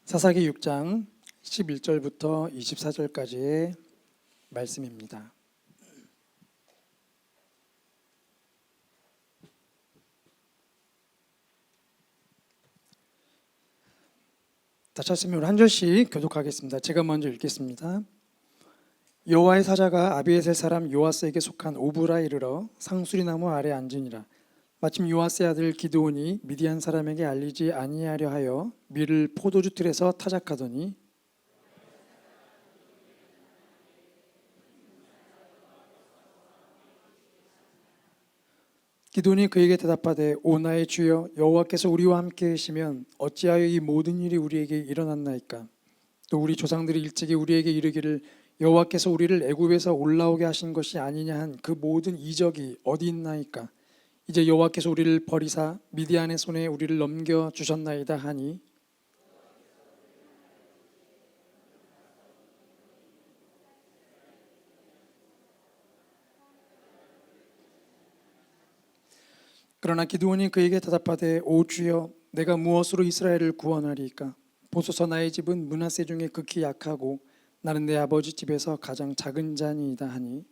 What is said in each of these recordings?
사사기 6장 11절부터 24절까지의 말씀입니다. 다 찾으면 한 절씩 교독하겠습니다. 제가 먼저 읽겠습니다. 여호와의 사자가 아비에셀 사람 요아스에게 속한 오브라 이르러 상수리나무 아래 앉으니라. 마침 요아스의 아들 기드온이 미디안 사람에게 알리지 아니하려 하여 밀을 포도주 틀에서 타작하더니 기드온이 그에게 대답하되 오 나의 주여 여호와께서 우리와 함께 계시면 어찌하여 이 모든 일이 우리에게 일어났나이까. 또 우리 조상들이 일찍이 우리에게 이르기를 여호와께서 우리를 애굽에서 올라오게 하신 것이 아니냐 한 그 모든 이적이 어디 있나이까. 이제 여호와께서 우리를 버리사 미디안의 손에 우리를 넘겨 주셨나이다 하니 그러나 기드온이 그에게 대답하되 오 주여 내가 무엇으로 이스라엘을 구원하리이까. 보소서 나의 집은 므낫세 중에 극히 약하고 나는 내 아버지 집에서 가장 작은 자니이다 하니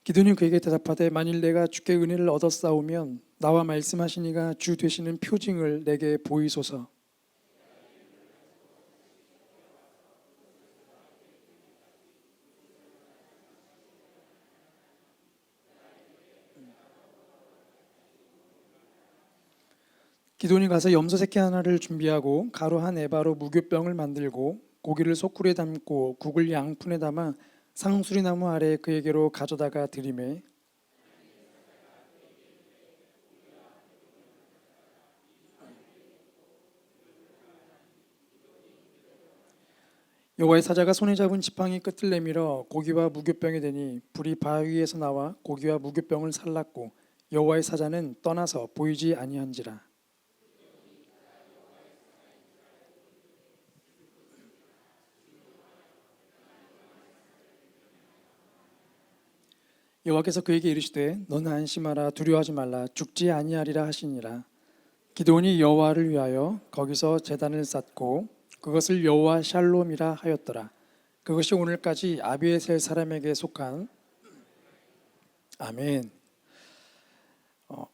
기드온이 그에게 대답하되 만일 내가 주께 은혜를 얻었사오면 나와 말씀하시니가 주 되시는 표징을 내게 보이소서. 기드온이 가서 염소 새끼 하나를 준비하고 가루 한 에바로 무교병을 만들고 고기를 소쿠리에 담고 국을 양푼에 담아 상수리나무 아래 그에게로 가져다가 드리매 여호와의 사자가 손에 잡은 지팡이 끝을 내밀어 고기와 무교병에 대니 불이 바위에서 나와 고기와 무교병을 살랐고 여호와의 사자는 떠나서 보이지 아니한지라. 여호와께서 그에게 이르시되 너는 안심하라 두려워하지 말라 죽지 아니하리라 하시니라. 기드온이 여호와를 위하여 거기서 제단을 쌓고 그것을 여호와 샬롬이라 하였더라. 그것이 오늘까지 아비에셀 사람에게 속한 아멘.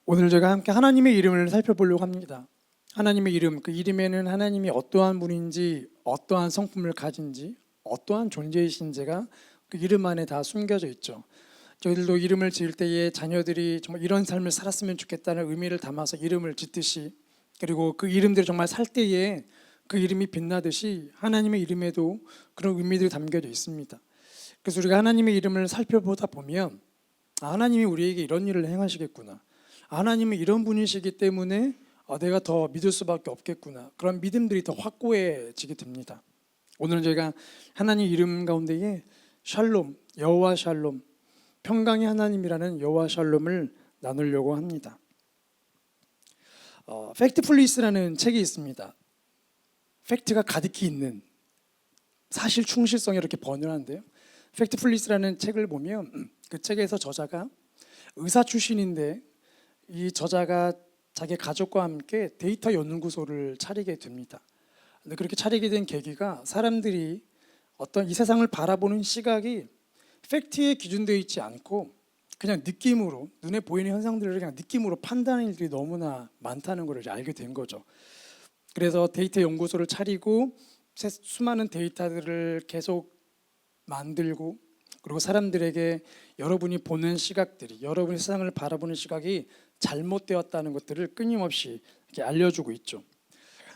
오늘 제가 함께 하나님의 이름을 살펴보려고 합니다. 하나님의 이름, 그 이름에는 하나님이 어떠한 분인지, 어떠한 성품을 가진지, 어떠한 존재이신지가 그 이름 안에 다 숨겨져 있죠. 저희들도 이름을 지을 때에 자녀들이 정말 이런 삶을 살았으면 좋겠다는 의미를 담아서 이름을 짓듯이, 그리고 그 이름들이 정말 살 때에 그 이름이 빛나듯이 하나님의 이름에도 그런 의미들이 담겨져 있습니다. 그래서 우리가 하나님의 이름을 살펴보다 보면 하나님이 우리에게 이런 일을 행하시겠구나, 하나님이 이런 분이시기 때문에 내가 더 믿을 수밖에 없겠구나, 그런 믿음들이 더 확고해지게 됩니다. 오늘은 저희가 하나님 이름 가운데에 샬롬, 여호와 샬롬, 평강의 하나님이라는 여호와 샬롬을 나누려고 합니다. 팩트풀리스라는 책이 있습니다. 팩트가 가득히 있는 사실 충실성이 이렇게 번연한데요. 팩트풀리스라는 책을 보면 그 책에서 저자가 의사 출신인데 이 저자가 자기 가족과 함께 데이터 연구소를 차리게 됩니다. 근데 그렇게 차리게 된 계기가 사람들이 어떤 이 세상을 바라보는 시각이 팩트에 기준되어 있지 않고 그냥 느낌으로, 눈에 보이는 현상들을 그냥 느낌으로 판단하는 일들이 너무나 많다는 걸 알게 된 거죠. 그래서 데이터 연구소를 차리고 수많은 데이터들을 계속 만들고, 그리고 사람들에게 여러분이 보는 시각들이, 여러분이 세상을 바라보는 시각이 잘못되었다는 것들을 끊임없이 이렇게 알려주고 있죠.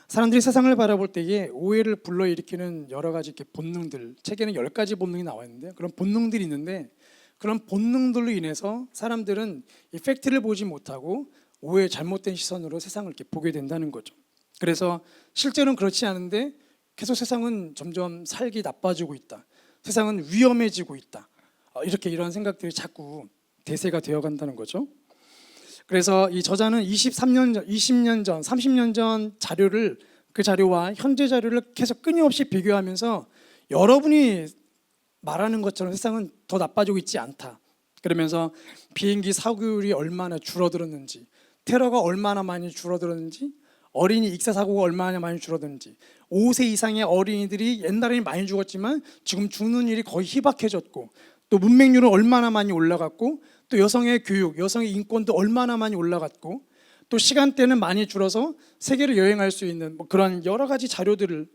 사람들이 세상을 바라볼 때에 오해를 불러일으키는 여러 가지 이렇게 본능들, 책에는 10가지 본능이 나와 있는데 그런 본능들이 있는데, 그런 본능들로 인해서 사람들은 이 팩트를 보지 못하고 오해, 잘못된 시선으로 세상을 이렇게 보게 된다는 거죠. 그래서 실제로는 그렇지 않은데 계속 세상은 점점 살기 나빠지고 있다, 세상은 위험해지고 있다, 이렇게 이런 생각들이 자꾸 대세가 되어 간다는 거죠. 그래서 이 저자는 23년 전, 20년 전, 30년 전 자료를, 그 자료와 현재 자료를 계속 끊임없이 비교하면서 여러분이 말하는 것처럼 세상은 더 나빠지고 있지 않다, 그러면서 비행기 사고율이 얼마나 줄어들었는지, 테러가 얼마나 많이 줄어들었는지, 어린이 익사 사고가 얼마나 많이 줄어드는지, 5세 이상의 어린이들이 옛날에는 많이 죽었지만 지금 죽는 일이 거의 희박해졌고, 또 문맹률은 얼마나 많이 올라갔고, 또 여성의 교육, 여성의 인권도 얼마나 많이 올라갔고, 또 시간대는 많이 줄어서 세계를 여행할 수 있는 그런 여러 가지 자료들을,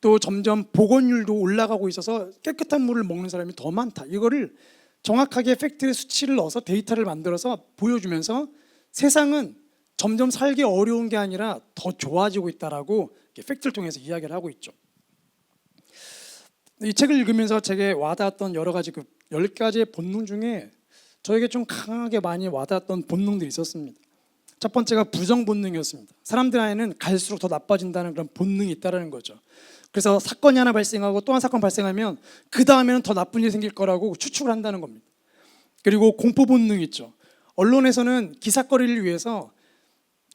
또 점점 보건율도 올라가고 있어서 깨끗한 물을 먹는 사람이 더 많다. 이거를 정확하게 팩트의 수치를 넣어서 데이터를 만들어서 보여주면서 세상은 점점 살기 어려운 게 아니라 더 좋아지고 있다라고 팩트를 통해서 이야기를 하고 있죠. 이 책을 읽으면서 제게 와닿았던 여러 가지 10가지의 본능 중에 저에게 좀 강하게 많이 와닿았던 본능들이 있었습니다. 첫 번째가 부정 본능이었습니다. 사람들 안에는 갈수록 더 나빠진다는 그런 본능이 있다는 거죠. 그래서 사건이 하나 발생하고 또 한 사건 발생하면 그 다음에는 더 나쁜 일이 생길 거라고 추측을 한다는 겁니다. 그리고 공포 본능이 있죠. 언론에서는 기사거리를 위해서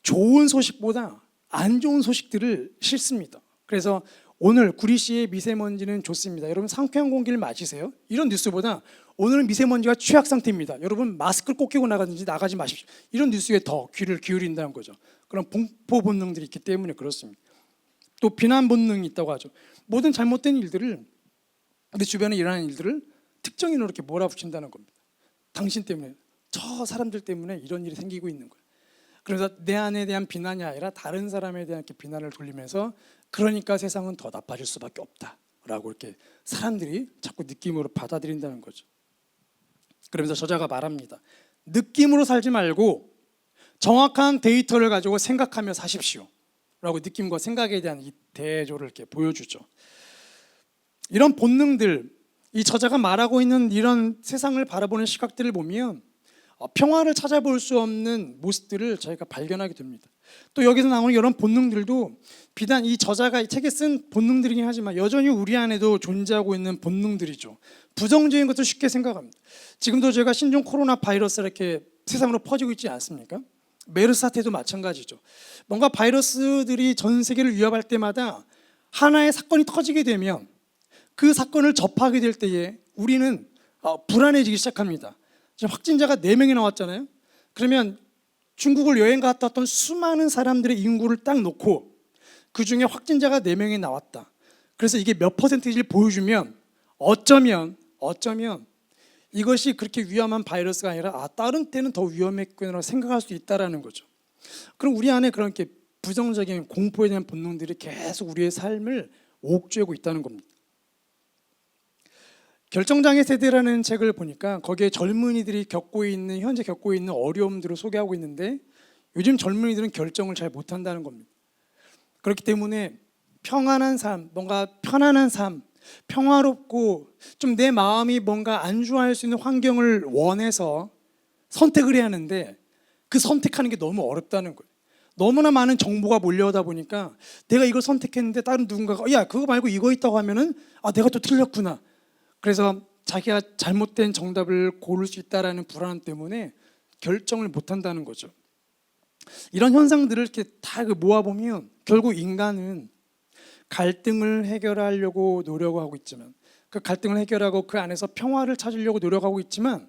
좋은 소식보다 안 좋은 소식들을 실습니다. 그래서 오늘 구리시의 미세먼지는 좋습니다. 여러분 상쾌한 공기를 마시세요. 이런 뉴스보다 오늘은 미세먼지가 취약 상태입니다. 여러분 마스크를 꼭 끼고 나가지 마십시오. 이런 뉴스에 더 귀를 기울인다는 거죠. 그런 공포 본능들이 있기 때문에 그렇습니다. 또 비난 본능이 있다고 하죠. 모든 잘못된 일들을, 내 주변에 일어나는 일들을 특정인으로 이렇게 몰아붙인다는 겁니다. 당신 때문에, 저 사람들 때문에 이런 일이 생기고 있는 거예요. 그래서 내 안에 대한 비난이 아니라 다른 사람에 대한 이렇게 비난을 돌리면서, 그러니까 세상은 더 나빠질 수밖에 없다라고 이렇게 사람들이 자꾸 느낌으로 받아들인다는 거죠. 그러면서 저자가 말합니다. 느낌으로 살지 말고 정확한 데이터를 가지고 생각하며 사십시오 라고 느낌과 생각에 대한 이 대조를 이렇게 보여주죠. 이런 본능들, 이 저자가 말하고 있는 이런 세상을 바라보는 시각들을 보면 평화를 찾아볼 수 없는 모습들을 저희가 발견하게 됩니다. 또 여기서 나오는 이런 본능들도 비단 이 저자가 이 책에 쓴 본능들이긴 하지만 여전히 우리 안에도 존재하고 있는 본능들이죠. 부정적인 것을 쉽게 생각합니다. 지금도 제가 신종 코로나 바이러스가 이렇게 세상으로 퍼지고 있지 않습니까? 메르스 사태도 마찬가지죠. 뭔가 바이러스들이 전 세계를 위협할 때마다 하나의 사건이 터지게 되면 그 사건을 접하게 될 때에 우리는 불안해지기 시작합니다. 지금 확진자가 4명이 나왔잖아요. 그러면 중국을 여행 갔다 왔던 수많은 사람들의 인구를 딱 놓고 그 중에 확진자가 4명이 나왔다. 그래서 이게 몇 퍼센트인지를 보여주면 어쩌면 이것이 그렇게 위험한 바이러스가 아니라 다른 때는 더 위험했구나 생각할 수 있다는 거죠. 그럼 우리 안에 그런 게 부정적인 공포에 대한 본능들이 계속 우리의 삶을 옥죄고 있다는 겁니다. 결정장애 세대라는 책을 보니까 거기에 젊은이들이 현재 겪고 있는 어려움들을 소개하고 있는데, 요즘 젊은이들은 결정을 잘 못한다는 겁니다. 그렇기 때문에 평안한 삶, 뭔가 편안한 삶, 평화롭고 좀 내 마음이 뭔가 안주할 수 있는 환경을 원해서 선택을 해야 하는데 그 선택하는 게 너무 어렵다는 거예요. 너무나 많은 정보가 몰려오다 보니까 내가 이걸 선택했는데 다른 누군가가 야 그거 말고 이거 있다고 하면은 내가 또 틀렸구나. 그래서 자기가 잘못된 정답을 고를 수 있다라는 불안 때문에 결정을 못한다는 거죠. 이런 현상들을 이렇게 다 모아보면 결국 인간은 갈등을 해결하려고 노력하고 있지만, 그 갈등을 해결하고 그 안에서 평화를 찾으려고 노력하고 있지만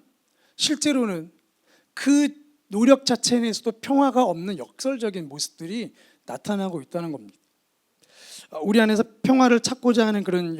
실제로는 그 노력 자체에서도 평화가 없는 역설적인 모습들이 나타나고 있다는 겁니다. 우리 안에서 평화를 찾고자 하는 그런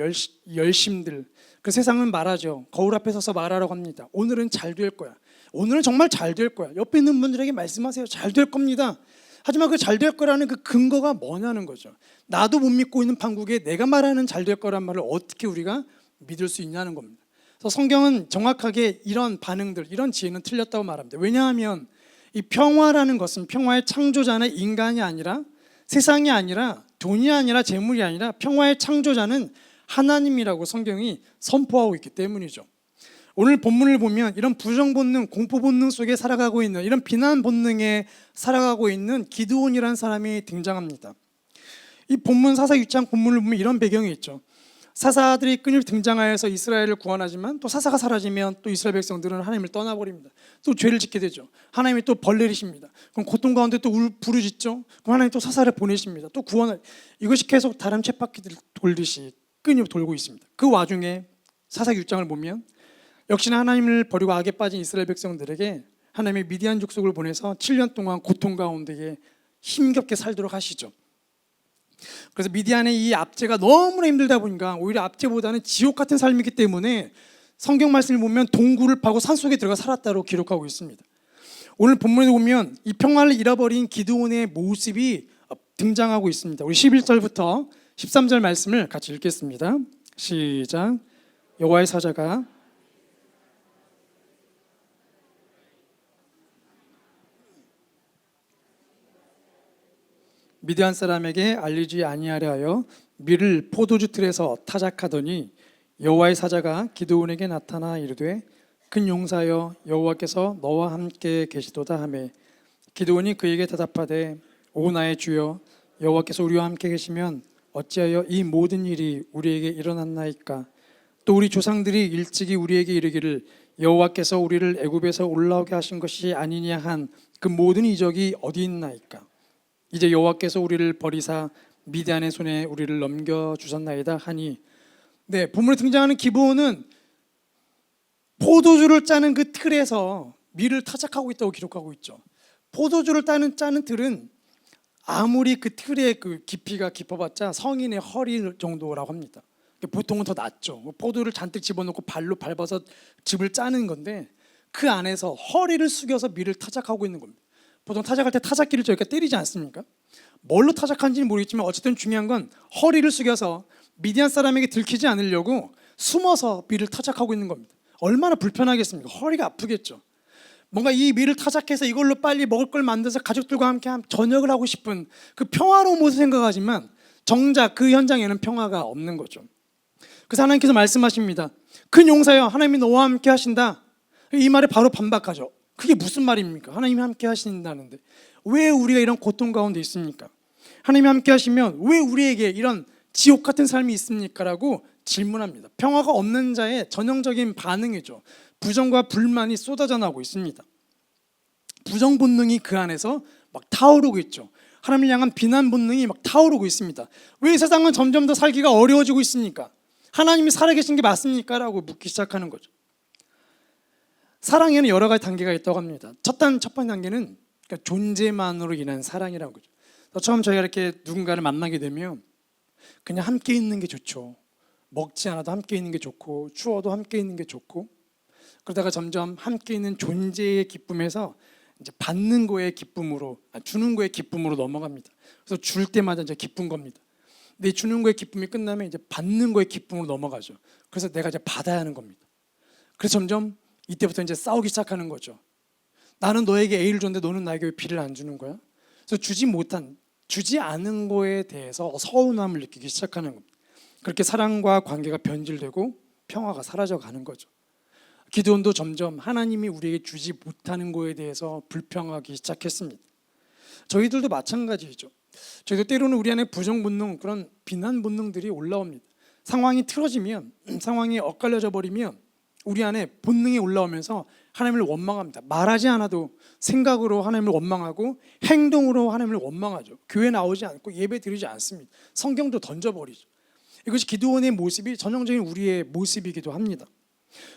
열심들, 그 세상은 말하죠. 거울 앞에 서서 말하라고 합니다. 오늘은 잘 될 거야. 오늘은 정말 잘 될 거야. 옆에 있는 분들에게 말씀하세요. 잘 될 겁니다. 하지만 그 잘 될 거라는 그 근거가 뭐냐는 거죠. 나도 못 믿고 있는 판국에 내가 말하는 잘 될 거란 말을 어떻게 우리가 믿을 수 있냐는 겁니다. 그래서 성경은 정확하게 이런 반응들, 이런 지혜는 틀렸다고 말합니다. 왜냐하면 이 평화라는 것은 평화의 창조자는 인간이 아니라, 세상이 아니라, 돈이 아니라, 재물이 아니라 평화의 창조자는 하나님이라고 성경이 선포하고 있기 때문이죠. 오늘 본문을 보면 이런 부정 본능, 공포 본능 속에 살아가고 있는, 이런 비난 본능에 살아가고 있는 기드온이라는 사람이 등장합니다. 이 본문 사사 6장 본문을 보면 이런 배경이 있죠. 사사들이 끈이 등장하여서 이스라엘을 구원하지만 또 사사가 사라지면 또 이스라엘 백성들은 하나님을 떠나버립니다. 또 죄를 짓게 되죠. 하나님이 또 벌 내리십니다. 그럼 고통 가운데 또 부르짖죠. 그럼 하나님 또 사사를 보내십니다. 또 구원을, 이것이 계속 다른 쳇바퀴들 돌듯이 끈이 돌고 있습니다. 그 와중에 사사 6장을 보면 역시나 하나님을 버리고 악에 빠진 이스라엘 백성들에게 하나님의 미디안 족속을 보내서 7년 동안 고통 가운데 힘겹게 살도록 하시죠. 그래서 미디안의 이 압제가 너무나 힘들다 보니까 오히려 압제보다는 지옥 같은 삶이기 때문에 성경 말씀을 보면 동굴을 파고 산속에 들어가 살았다고 기록하고 있습니다. 오늘 본문에 보면 이 평화를 잃어버린 기드온의 모습이 등장하고 있습니다. 우리 11절부터 13절 말씀을 같이 읽겠습니다. 시작. 여호와의 사자가 미디안 사람에게 알리지 아니하려 하여 밀을 포도주 틀에서 타작하더니 여호와의 사자가 기드온에게 나타나 이르되 큰 용사여 여호와께서 너와 함께 계시도다 하매 기드온이 그에게 대답하되 오 나의 주여 여호와께서 우리와 함께 계시면 어찌하여 이 모든 일이 우리에게 일어났나이까. 또 우리 조상들이 일찍이 우리에게 이르기를 여호와께서 우리를 애굽에서 올라오게 하신 것이 아니냐 한 그 모든 이적이 어디 있나이까. 이제 여호와께서 우리를 버리사 미디안의 손에 우리를 넘겨주셨나이다 하니. 네, 본문에 등장하는 기브온은 포도주를 짜는 그 틀에서 밀을 타작하고 있다고 기록하고 있죠. 포도주를 짜는 틀은 아무리 그 틀의 그 깊이가 깊어봤자 성인의 허리 정도라고 합니다. 보통은 더 낮죠. 포도를 잔뜩 집어넣고 발로 밟아서 즙을 짜는 건데 그 안에서 허리를 숙여서 밀을 타작하고 있는 겁니다. 보통 타작할 때 타작기를 저희가 때리지 않습니까? 뭘로 타작하는지는 모르겠지만 어쨌든 중요한 건 허리를 숙여서 미디안 사람에게 들키지 않으려고 숨어서 밀을 타작하고 있는 겁니다. 얼마나 불편하겠습니까? 허리가 아프겠죠. 뭔가 이 밀을 타작해서 이걸로 빨리 먹을 걸 만들어서 가족들과 함께 저녁을 하고 싶은 그 평화로운 모습을 생각하지만 정작 그 현장에는 평화가 없는 거죠. 그래서 하나님께서 말씀하십니다. 큰 용사여 하나님이 너와 함께 하신다. 이 말에 바로 반박하죠. 그게 무슨 말입니까? 하나님이 함께 하신다는데 왜 우리가 이런 고통 가운데 있습니까? 하나님이 함께 하시면 왜 우리에게 이런 지옥 같은 삶이 있습니까? 라고 질문합니다. 평화가 없는 자의 전형적인 반응이죠. 부정과 불만이 쏟아져 나오고 있습니다. 부정 본능이 그 안에서 막 타오르고 있죠. 하나님을 향한 비난 본능이 막 타오르고 있습니다. 왜 세상은 점점 더 살기가 어려워지고 있습니까? 하나님이 살아계신 게 맞습니까? 라고 묻기 시작하는 거죠. 사랑에는 여러 가지 단계가 있다고 합니다. 첫 번째 단계는 그러니까 존재만으로 인한 사랑이라는 거죠. 처음 저희가 이렇게 누군가를 만나게 되면 그냥 함께 있는 게 좋죠. 먹지 않아도 함께 있는 게 좋고 추워도 함께 있는 게 좋고 그러다가 점점 함께 있는 존재의 기쁨에서 이제 받는 거의 기쁨으로 주는 거의 기쁨으로 넘어갑니다. 그래서 줄 때마다 이제 기쁜 겁니다. 근데 주는 거의 기쁨이 끝나면 이제 받는 거의 기쁨으로 넘어가죠. 그래서 내가 이제 받아야 하는 겁니다. 그래서 점점 이때부터 이제 싸우기 시작하는 거죠. 나는 너에게 A를 줬는데 너는 나에게 왜 B를 안 주는 거야? 그래서 주지 않은 거에 대해서 서운함을 느끼기 시작하는 겁니다. 그렇게 사랑과 관계가 변질되고 평화가 사라져가는 거죠. 기드온도 점점 하나님이 우리에게 주지 못하는 거에 대해서 불평하기 시작했습니다. 저희들도 마찬가지죠. 저희도 때로는 우리 안에 부정 본능, 그런 비난 본능들이 올라옵니다. 상황이 틀어지면, 상황이 엇갈려져 버리면 우리 안에 본능이 올라오면서 하나님을 원망합니다. 말하지 않아도 생각으로 하나님을 원망하고 행동으로 하나님을 원망하죠. 교회 나오지 않고 예배 드리지 않습니다. 성경도 던져버리죠. 이것이 기드온의 모습이 전형적인 우리의 모습이기도 합니다.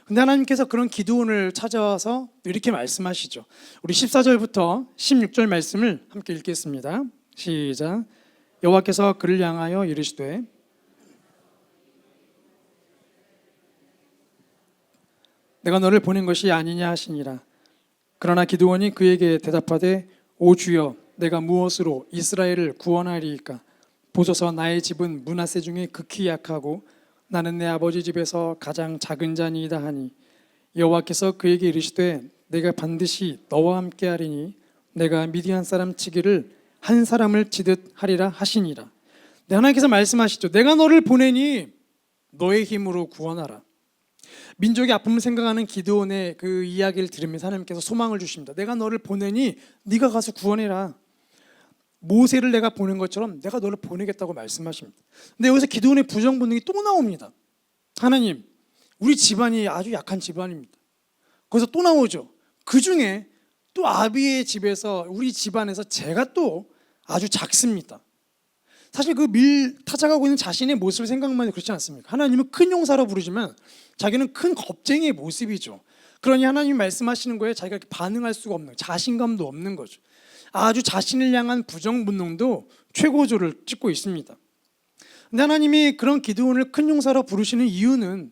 근데 하나님께서 그런 기드온을 찾아와서 이렇게 말씀하시죠. 우리 14절부터 16절 말씀을 함께 읽겠습니다. 시작. 여호와께서 그를 향하여 이르시되 내가 너를 보낸 것이 아니냐 하시니라. 그러나 기드온이 그에게 대답하되 오 주여 내가 무엇으로 이스라엘을 구원하리이까. 보소서 나의 집은 므낫세 중에 극히 약하고 나는 내 아버지 집에서 가장 작은 자니이다 하니 여호와께서 그에게 이르시되 내가 반드시 너와 함께 하리니 내가 미디안 사람 치기를 한 사람을 치듯 하리라 하시니라. 하나님께서 말씀하시죠. 내가 너를 보내니 너의 힘으로 구원하라. 민족의 아픔을 생각하는 기드온의 그 이야기를 들으면서 하나님께서 소망을 주십니다. 내가 너를 보내니 네가 가서 구원해라. 모세를 내가 보낸 것처럼 내가 너를 보내겠다고 말씀하십니다. 근데 여기서 기드온의 부정 본능이 또 나옵니다. 하나님, 우리 집안이 아주 약한 집안입니다. 거기서 또 나오죠. 그 중에 또 아비의 집에서 우리 집안에서 제가 또 아주 작습니다. 사실 타작하고 있는 자신의 모습을 생각만 해도 그렇지 않습니까? 하나님은 큰 용사로 부르지만 자기는 큰 겁쟁이의 모습이죠. 그러니 하나님이 말씀하시는 거에 자기가 이렇게 반응할 수가 없는, 자신감도 없는 거죠. 아주 자신을 향한 부정 본능도 최고조를 찍고 있습니다. 근데 하나님이 그런 기드온을 큰 용사로 부르시는 이유는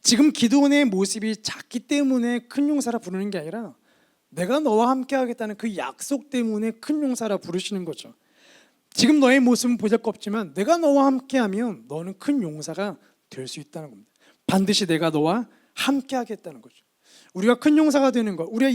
지금 기드온의 모습이 작기 때문에 큰 용사라 부르는 게 아니라 내가 너와 함께 하겠다는 그 약속 때문에 큰 용사라 부르시는 거죠. 지금 너의 모습은 보잘것없지만 내가 너와 함께하면 너는 큰 용사가 될 수 있다는 겁니다. 반드시 내가 너와 함께 하겠다는 거죠. 우리가 큰 용사가 되는 것, 우리가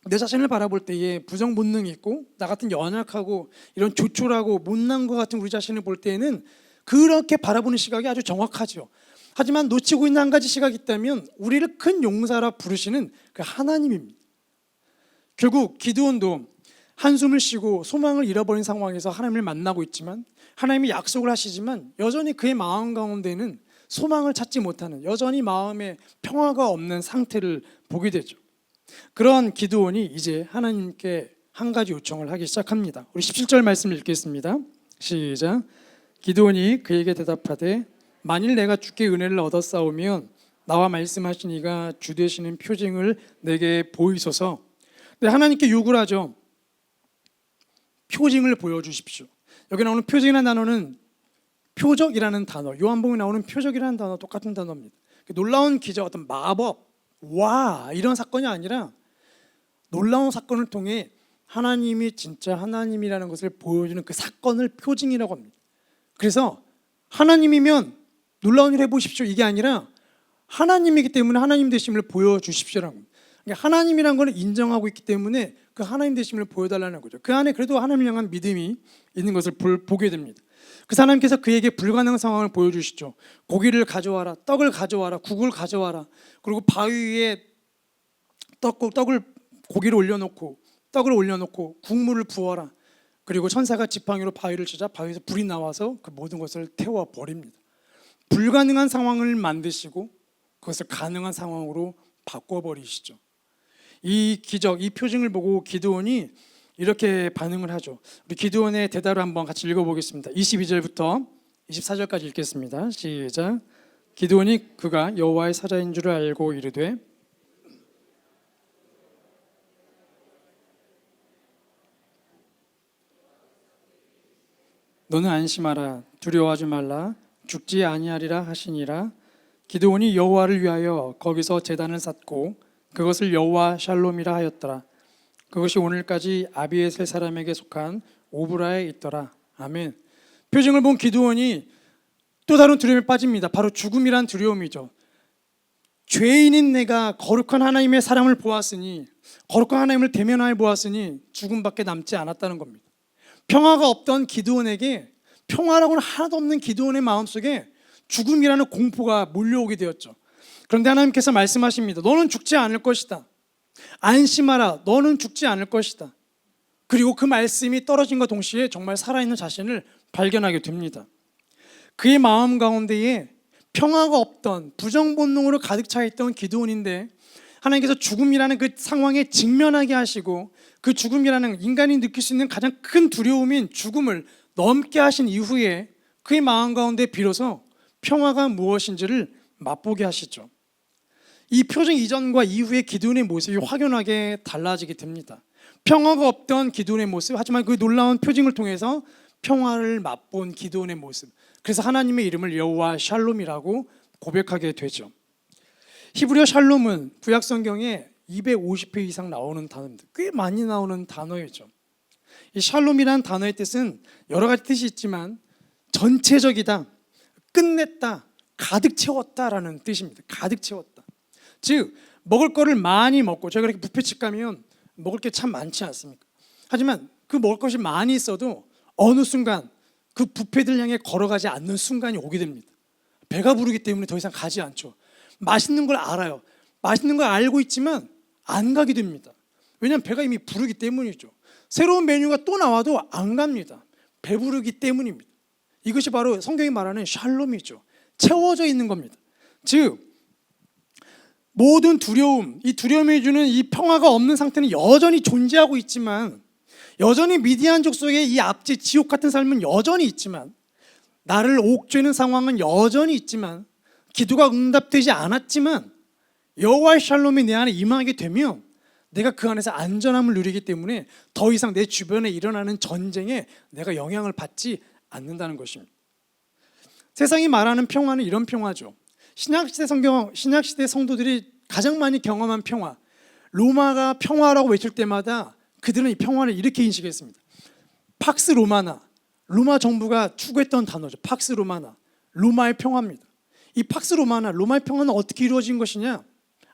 내 자신을 바라볼 때에 부정 본능이 있고 나 같은 연약하고 이런 조촐하고 못난 것 같은 우리 자신을 볼 때에는 그렇게 바라보는 시각이 아주 정확하죠. 하지만 놓치고 있는 한 가지 시각이 있다면 우리를 큰 용사라 부르시는 그 하나님입니다. 결국 기드온도 한숨을 쉬고 소망을 잃어버린 상황에서 하나님을 만나고 있지만 하나님이 약속을 하시지만 여전히 그의 마음 가운데는 소망을 찾지 못하는, 여전히 마음에 평화가 없는 상태를 보게 되죠. 그런 기드온이 이제 하나님께 한 가지 요청을 하기 시작합니다. 우리 17절 말씀 읽겠습니다. 시작. 기드온이 그에게 대답하되 만일 내가 주께 은혜를 얻었사오면 나와 말씀하신 이가 주 되시는 표징을 내게 보이소서. 네, 하나님께 요구를 하죠. 표징을 보여주십시오. 여기 나오는 표징이라는 단어는 표적이라는 단어, 요한복음에 나오는 표적이라는 단어 똑같은 단어입니다. 놀라운 기적, 어떤 마법, 와 이런 사건이 아니라 놀라운 사건을 통해 하나님이 진짜 하나님이라는 것을 보여주는 그 사건을 표징이라고 합니다. 그래서 하나님이면 놀라운 일 해보십시오 이게 아니라 하나님이기 때문에 하나님 되심을 보여주십시오라는 겁니다. 그러니까 하나님이라는 걸 인정하고 있기 때문에 그 하나님 되심을 보여달라는 거죠. 그 안에 그래도 하나님을 향한 믿음이 있는 것을 보게 됩니다. 그래서 하나님께서 그에게 불가능한 상황을 보여주시죠. 고기를 가져와라, 떡을 가져와라, 국을 가져와라. 그리고 바위 위에 고기를 올려놓고 떡을 올려놓고 국물을 부어라. 그리고 천사가 지팡이로 바위를 치자 바위에서 불이 나와서 그 모든 것을 태워버립니다. 불가능한 상황을 만드시고 그것을 가능한 상황으로 바꿔버리시죠. 이 기적, 이 표징을 보고 기드온이 이렇게 반응을 하죠. 우리 기드온의 대답을 한번 같이 읽어보겠습니다. 22절부터 24절까지 읽겠습니다. 시작. 기드온이 그가 여호와의 사자인 줄을 알고 이르되 너는 안심하라 두려워하지 말라 죽지 아니하리라 하시니라. 기드온이 여호와를 위하여 거기서 제단을 쌓고 그것을 여호와 샬롬이라 하였더라. 그것이 오늘까지 아비에셀 사람에게 속한 오브라에 있더라. 아멘. 표징을 본 기드온이 또 다른 두려움에 빠집니다. 바로 죽음이란 두려움이죠. 죄인인 내가 거룩한 하나님의 사랑을 보았으니, 거룩한 하나님을 대면하여 보았으니 죽음밖에 남지 않았다는 겁니다. 평화가 없던 기드온에게, 평화라고는 하나도 없는 기드온의 마음속에 죽음이라는 공포가 몰려오게 되었죠. 그런데 하나님께서 말씀하십니다. 너는 죽지 않을 것이다. 안심하라. 너는 죽지 않을 것이다. 그리고 그 말씀이 떨어진과 동시에 정말 살아있는 자신을 발견하게 됩니다. 그의 마음 가운데에 평화가 없던 부정 본능으로 가득 차 있던 기드온인데 하나님께서 죽음이라는 그 상황에 직면하게 하시고 그 죽음이라는 인간이 느낄 수 있는 가장 큰 두려움인 죽음을 넘게 하신 이후에 그의 마음 가운데 비로소 평화가 무엇인지를 맛보게 하시죠. 이 표징 이전과 이후의 기드온의 모습이 확연하게 달라지게 됩니다. 평화가 없던 기드온의 모습, 하지만 그 놀라운 표징을 통해서 평화를 맛본 기드온의 모습. 그래서 하나님의 이름을 여호와 샬롬이라고 고백하게 되죠. 히브리어 샬롬은 구약 성경에 250회 이상 나오는 단어입니다. 꽤 많이 나오는 단어이죠. 이 샬롬이라는 단어의 뜻은 여러 가지 뜻이 있지만 전체적이다, 끝냈다, 가득 채웠다라는 뜻입니다. 가득 채웠다. 즉 먹을 거를 많이 먹고, 저희가 이렇게 뷔페집 가면 먹을 게 참 많지 않습니까? 하지만 그 먹을 것이 많이 있어도 어느 순간 그 뷔페들 향해 걸어가지 않는 순간이 오게 됩니다. 배가 부르기 때문에 더 이상 가지 않죠. 맛있는 걸 알아요. 맛있는 걸 알고 있지만 안 가게 됩니다. 왜냐하면 배가 이미 부르기 때문이죠. 새로운 메뉴가 또 나와도 안 갑니다. 배부르기 때문입니다. 이것이 바로 성경이 말하는 샬롬이죠. 채워져 있는 겁니다. 즉 모든 두려움, 이 두려움이 주는 이 평화가 없는 상태는 여전히 존재하고 있지만 여전히 미디안족 속의 이 앞지 지옥 같은 삶은 여전히 있지만, 나를 옥죄는 상황은 여전히 있지만, 기도가 응답되지 않았지만 여호와의 샬롬이 내 안에 임하게 되면 내가 그 안에서 안전함을 누리기 때문에 더 이상 내 주변에 일어나는 전쟁에 내가 영향을 받지 않는다는 것입니다. 세상이 말하는 평화는 이런 평화죠. 신약시대 성도들이 가장 많이 경험한 평화, 로마가 평화라고 외칠 때마다 그들은 이 평화를 이렇게 인식했습니다. 팍스 로마나, 로마 정부가 추구했던 단어죠. 팍스 로마나, 로마의 평화입니다. 이 팍스 로마나, 로마의 평화는 어떻게 이루어진 것이냐?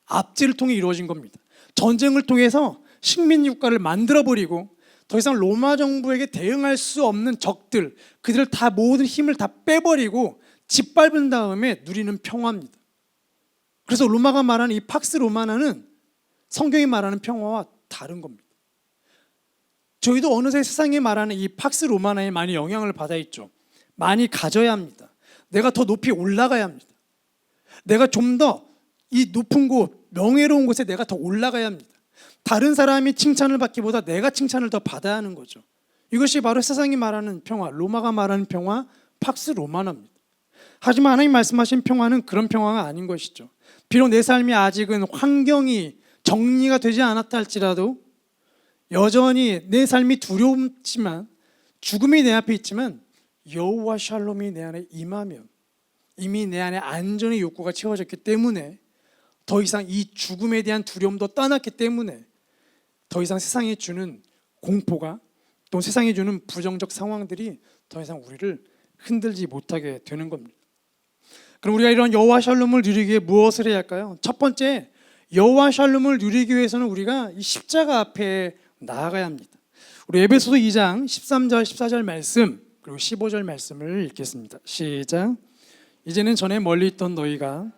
압제를 통해 이루어진 겁니다. 전쟁을 통해서 식민국가를 만들어버리고 더 이상 로마 정부에게 대응할 수 없는 적들, 그들을 다 모든 힘을 다 빼버리고 짓밟은 다음에 누리는 평화입니다. 그래서 로마가 말하는 이 팍스 로마나는 성경이 말하는 평화와 다른 겁니다. 저희도 어느새 세상이 말하는 이 팍스 로마나에 많이 영향을 받아 있죠. 많이 가져야 합니다. 내가 더 높이 올라가야 합니다. 내가 좀 더 이 높은 곳, 명예로운 곳에 내가 더 올라가야 합니다. 다른 사람이 칭찬을 받기보다 내가 칭찬을 더 받아야 하는 거죠. 이것이 바로 세상이 말하는 평화, 로마가 말하는 평화, 팍스 로마나입니다. 하지만 하나님 말씀하신 평화는 그런 평화가 아닌 것이죠. 비록 내 삶이 아직은 환경이 정리가 되지 않았다 할지라도 여전히 내 삶이 두렵지만, 죽음이 내 앞에 있지만 여호와 샬롬이 내 안에 임하면 이미 내 안에 안전의 욕구가 채워졌기 때문에, 더 이상 이 죽음에 대한 두려움도 떠났기 때문에 더 이상 세상이 주는 공포가, 또 세상이 주는 부정적 상황들이 더 이상 우리를 흔들지 못하게 되는 겁니다. 그럼 우리가 이런 여호와 샬롬을 누리기 위해 무엇을 해야 할까요? 첫 번째, 여호와 샬롬을 누리기 위해서는 우리가 이 십자가 앞에 나아가야 합니다. 우리 에베소서 2장 13절 14절 말씀, 그리고 15절 말씀을 읽겠습니다. 시작. 이제는 전에 멀리 있던 너희가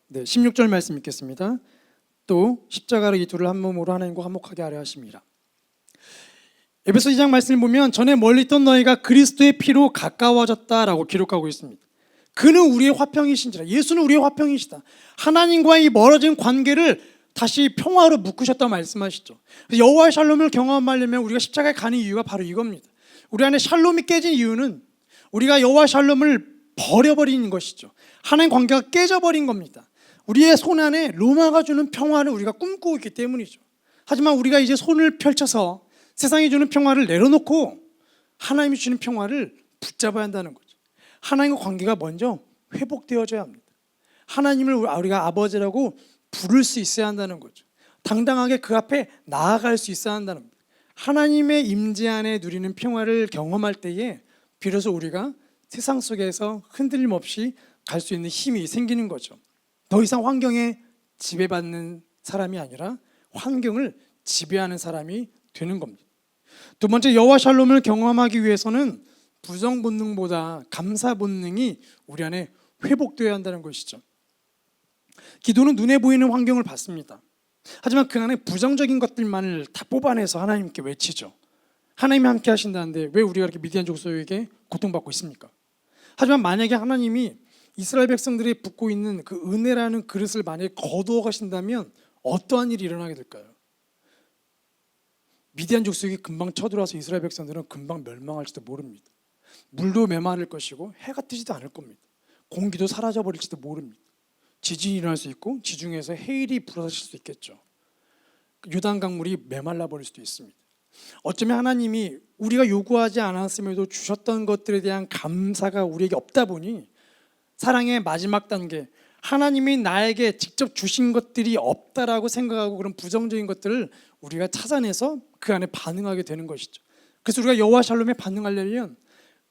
네, 16절 말씀 읽겠습니다. 또 십자가를 이 둘을 한 몸으로 하나님과 화목하게 하려 하심이라. 에베소 2장 말씀을 보면 전에 멀리 있던 너희가 그리스도의 피로 가까워졌다라고 기록하고 있습니다. 그는 우리의 화평이신지라. 예수는 우리의 화평이시다. 하나님과의 이 멀어진 관계를 다시 평화로 묶으셨다 말씀하시죠. 여호와의 샬롬을 경험하려면 우리가 십자가에 가는 이유가 바로 이겁니다. 우리 안에 샬롬이 깨진 이유는 우리가 여호와 샬롬을 버려버리는 것이죠. 하나님 관계가 깨져버린 겁니다. 우리의 손 안에 로마가 주는 평화를 우리가 꿈꾸고 있기 때문이죠. 하지만 우리가 이제 손을 펼쳐서 세상이 주는 평화를 내려놓고 하나님이 주는 평화를 붙잡아야 한다는 거죠. 하나님과 관계가 먼저 회복되어져야 합니다. 하나님을 우리가 아버지라고 부를 수 있어야 한다는 거죠. 당당하게 그 앞에 나아갈 수 있어야 한다는 겁니다. 하나님의 임재 안에 누리는 평화를 경험할 때에 비로소 우리가 세상 속에서 흔들림 없이 갈 수 있는 힘이 생기는 거죠. 더 이상 환경에 지배받는 사람이 아니라 환경을 지배하는 사람이 되는 겁니다. 두 번째, 여호와 샬롬을 경험하기 위해서는 부정 본능보다 감사 본능이 우리 안에 회복되어야 한다는 것이죠. 기도는 눈에 보이는 환경을 받습니다. 하지만 그 안에 부정적인 것들만을 다 뽑아내서 하나님께 외치죠. 하나님이 함께 하신다는데 왜 우리가 이렇게 미디안 족속에게 고통받고 있습니까? 하지만 만약에 하나님이 이스라엘 백성들이 붓고 있는 그 은혜라는 그릇을 만약에 거두어 가신다면 어떠한 일이 일어나게 될까요? 미디안 족속이 금방 쳐들어와서 이스라엘 백성들은 금방 멸망할지도 모릅니다. 물도 메마를 것이고 해가 뜨지도 않을 겁니다. 공기도 사라져버릴지도 모릅니다. 지진이 일어날 수 있고 지중해에서 해일이 불어닥칠 수 있겠죠. 요단 강물이 메말라 버릴 수도 있습니다. 어쩌면 하나님이 우리가 요구하지 않았음에도 주셨던 것들에 대한 감사가 우리에게 없다 보니 사랑의 마지막 단계, 하나님이 나에게 직접 주신 것들이 없다라고 생각하고 그런 부정적인 것들을 우리가 찾아내서 그 안에 반응하게 되는 것이죠. 그래서 우리가 여호와 샬롬에 반응하려면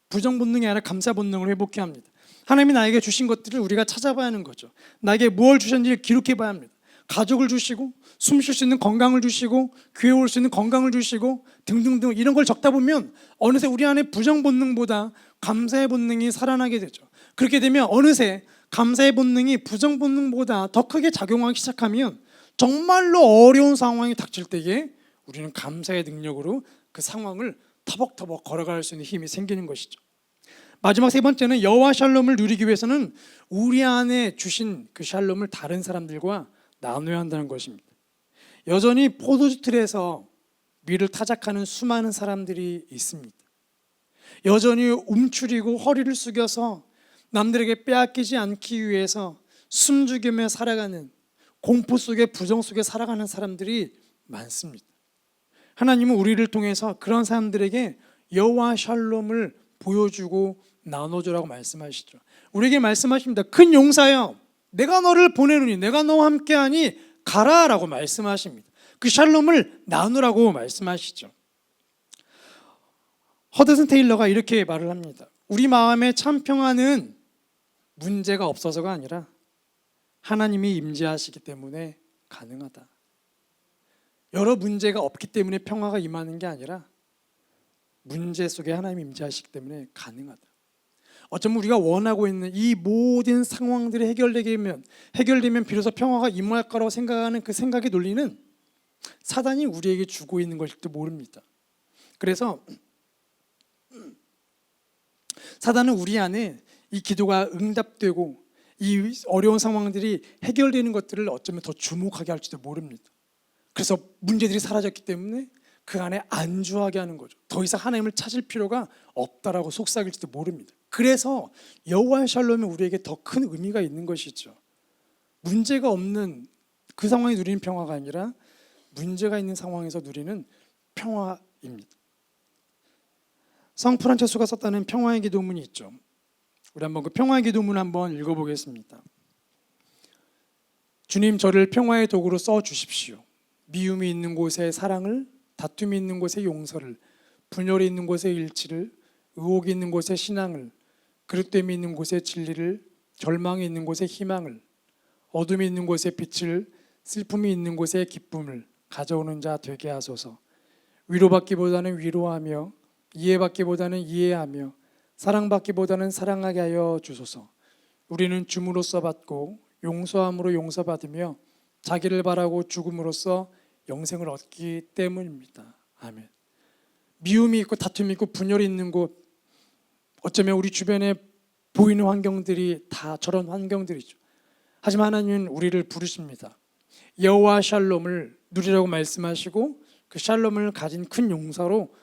부정 본능이 아니라 감사 본능을 회복해야 합니다. 하나님이 나에게 주신 것들을 우리가 찾아봐야 하는 거죠. 나에게 무엇을 주셨는지 기록해 봐야 합니다. 가족을 주시고 숨 쉴 수 있는 건강을 주시고 교회 올 수 있는 건강을 주시고 등등등 이런 걸 적다 보면 어느새 우리 안에 부정 본능보다 감사의 본능이 살아나게 되죠. 그렇게 되면 어느새 감사의 본능이 부정 본능보다 더 크게 작용하기 시작하면 정말로 어려운 상황이 닥칠 때에 우리는 감사의 능력으로 그 상황을 터벅터벅 걸어갈 수 있는 힘이 생기는 것이죠. 마지막 세 번째는 여호와 샬롬을 누리기 위해서는 우리 안에 주신 그 샬롬을 다른 사람들과 나눠야 한다는 것입니다. 여전히 포도주 틀에서 위를 타작하는 수많은 사람들이 있습니다. 여전히 움츠리고 허리를 숙여서 남들에게 빼앗기지 않기 위해서 숨죽이며 살아가는, 공포 속에 부정 속에 살아가는 사람들이 많습니다. 하나님은 우리를 통해서 그런 사람들에게 여호와 샬롬을 보여주고 나눠주라고 말씀하시죠. 우리에게 말씀하십니다. 큰 용사여, 내가 너를 보내노니 내가 너와 함께하니 가라라고 말씀하십니다. 그 샬롬을 나누라고 말씀하시죠. 허드슨 테일러가 이렇게 말을 합니다. 우리 마음의 참 평안은 문제가 없어서가 아니라 하나님이 임재하시기 때문에 가능하다. 여러 문제가 없기 때문에 평화가 임하는 게 아니라 문제 속에 하나님이 임재하시기 때문에 가능하다. 어쩌면 우리가 원하고 있는 이 모든 상황들이 해결되면 비로소 평화가 임할 거라고 생각하는 그 생각의 논리는 사단이 우리에게 주고 있는 것일지도 모릅니다. 그래서 사단은 우리 안에 이 기도가 응답되고 이 어려운 상황들이 해결되는 것들을 어쩌면 더 주목하게 할지도 모릅니다. 그래서 문제들이 사라졌기 때문에 그 안에 안주하게 하는 거죠. 더 이상 하나님을 찾을 필요가 없다라고 속삭일지도 모릅니다. 그래서 여호와의 샬롬이 우리에게 더 큰 의미가 있는 것이죠. 문제가 없는 그 상황에 누리는 평화가 아니라 문제가 있는 상황에서 누리는 평화입니다. 성 프란체스코가 썼다는 평화의 기도문이 있죠. 우리 한번 그 평화의 기도문 한번 읽어보겠습니다. 주님, 저를 평화의 도구로 써 주십시오. 미움이 있는 곳에 사랑을, 다툼이 있는 곳에 용서를, 분열이 있는 곳에 일치를, 의혹이 있는 곳에 신앙을, 그릇됨이 있는 곳에 진리를, 절망이 있는 곳에 희망을, 어둠이 있는 곳에 빛을, 슬픔이 있는 곳에 기쁨을 가져오는 자 되게 하소서. 위로받기보다는 위로하며, 이해받기보다는 이해하며, 사랑받기보다는 사랑하게 하여 주소서. 우리는 줌으로써 받고 용서함으로 용서받으며 자기를 바라고 죽음으로써 영생을 얻기 때문입니다. 아멘. 미움이 있고 다툼이 있고 분열이 있는 곳, 어쩌면 우리 주변에 보이는 환경들이 다 저런 환경들이죠. 하지만 하나님은 우리를 부르십니다. 여호와 샬롬을 누리라고 말씀하시고 그 샬롬을 가진 큰 용사로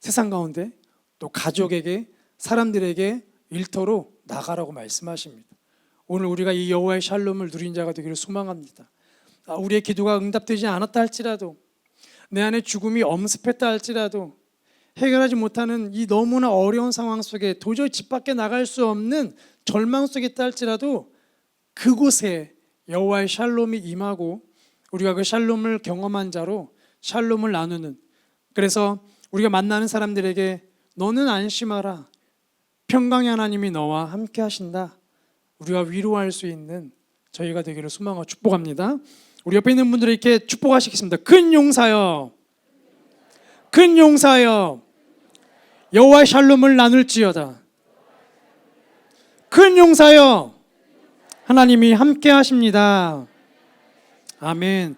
세상 가운데 또 가족에게, 사람들에게 일터로 나가라고 말씀하십니다. 오늘 우리가 이 여호와의 샬롬을 누린 자가 되기를 소망합니다. 우리의 기도가 응답되지 않았다 할지라도, 내 안에 죽음이 엄습했다 할지라도, 해결하지 못하는 이 너무나 어려운 상황 속에 도저히 집 밖에 나갈 수 없는 절망 속에 있다 할지라도 그곳에 여호와의 샬롬이 임하고 우리가 그 샬롬을 경험한 자로 샬롬을 나누는, 그래서 우리가 만나는 사람들에게 너는 안심하라, 평강의 하나님이 너와 함께 하신다, 우리가 위로할 수 있는 저희가 되기를 소망하고 축복합니다. 우리 옆에 있는 분들에게 축복하시겠습니다. 큰 용사여, 큰 용사여, 여호와의 샬롬을 나눌지어다. 큰 용사여, 하나님이 함께 하십니다. 아멘.